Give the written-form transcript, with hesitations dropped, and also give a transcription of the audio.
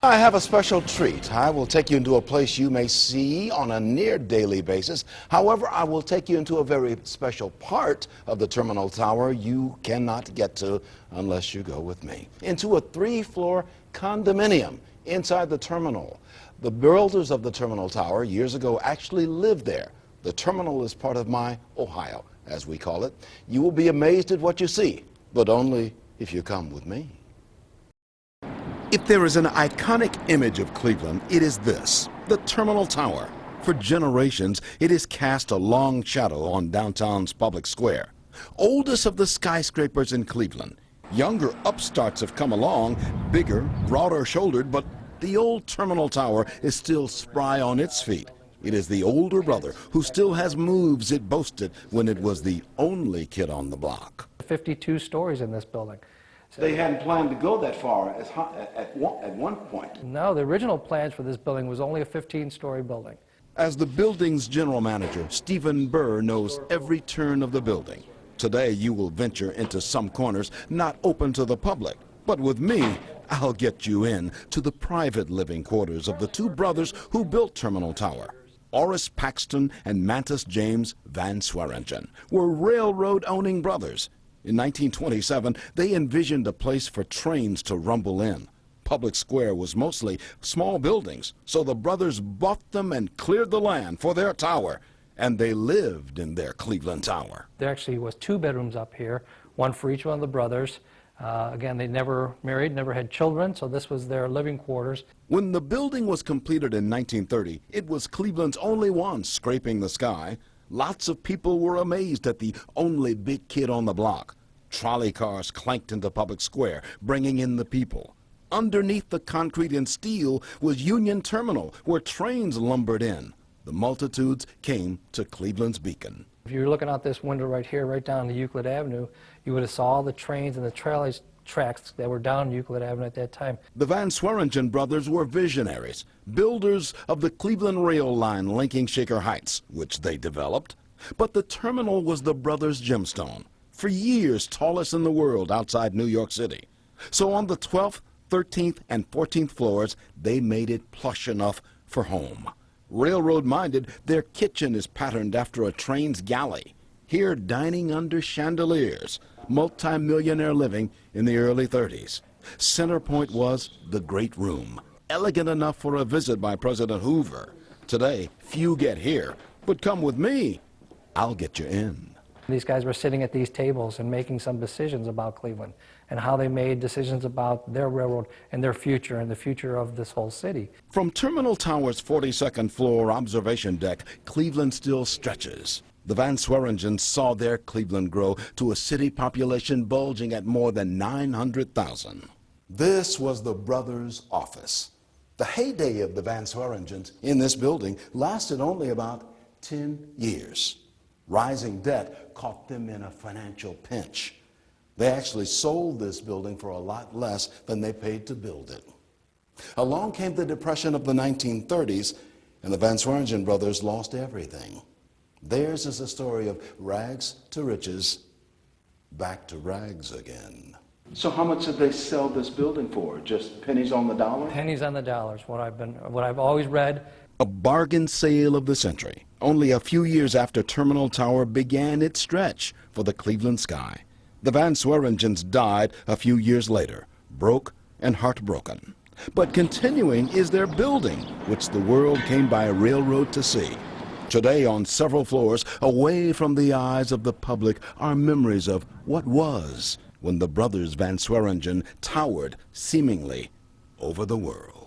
I have a special treat. I will take you into a place you may see on a near daily basis. However, I will take you into a very special part of the terminal tower you cannot get to unless you go with me. Into a 3-floor condominium inside the terminal. The builders of the terminal tower years ago actually lived there. The terminal is part of my Ohio, as we call it. You will be amazed at what you see, but only if you come with me. If there is an iconic image of Cleveland, it is this, the Terminal Tower. For generations, it has cast a long shadow on downtown's public square. Oldest of the skyscrapers in Cleveland. Younger upstarts have come along, bigger, broader-shouldered, but the old Terminal Tower is still spry on its feet. It is the older brother who still has moves it boasted when it was the only kid on the block. 52 stories in this building. So they hadn't planned to go that far at one point. No, the original plans for this building was only a 15-story building. As the building's general manager, Stephen Burr knows every turn of the building. Today, you will venture into some corners not open to the public. But with me, I'll get you in to the private living quarters of the two brothers who built Terminal Tower. Oris Paxton and Mantus James Van Sweringen were railroad-owning brothers. In 1927, they envisioned a place for trains to rumble in. Public Square was mostly small buildings, so the brothers bought them and cleared the land for their tower, and they lived in their Cleveland Tower. There actually was 2 bedrooms up here, one for each one of the brothers. Again, they never married, never had children, so this was their living quarters. When the building was completed in 1930, it was Cleveland's only one scraping the sky. Lots of people were amazed at the only big kid on the block. Trolley cars clanked into Public Square, bringing in the people. Underneath the concrete and steel was Union Terminal, where trains lumbered in. The multitudes came to Cleveland's beacon. If you were looking out this window right here, right down to Euclid Avenue, you would have saw all the trains and the trolley tracks that were down Euclid Avenue at that time. The Van Sweringen brothers were visionaries, builders of the Cleveland Rail Line linking Shaker Heights, which they developed. But the terminal was the brothers' gemstone, for years tallest in the world outside New York City. So on the 12th, 13th, and 14th floors, they made it plush enough for home. Railroad-minded, their kitchen is patterned after a train's galley. Here, dining under chandeliers, multi-millionaire living in the early 30s. Center point was the Great Room, elegant enough for a visit by President Hoover. Today, few get here, but come with me. I'll get you in. These guys were sitting at these tables and making some decisions about Cleveland and how they made decisions about their railroad and their future and the future of this whole city. From Terminal Tower's 42nd floor observation deck, Cleveland still stretches. The Van Sweringens saw their Cleveland grow to a city population bulging at more than 900,000. This was the brothers' office. The heyday of the Van Sweringens in this building lasted only about 10 years. Rising debt caught them in a financial pinch. They actually sold this building for a lot less than they paid to build it. Along came the Depression of the 1930s, and the Van Sweringen brothers lost everything. Theirs is a story of rags to riches, back to rags again. So how much did they sell this building for? Just pennies on the dollar? Pennies on the dollars, what I've always read. A bargain sale of the century, only a few years after Terminal Tower began its stretch for the Cleveland sky. The Van Sweringens died a few years later, broke and heartbroken. But continuing is their building, which the world came by railroad to see. Today, on several floors, away from the eyes of the public, are memories of what was when the brothers Van Sweringen towered seemingly over the world.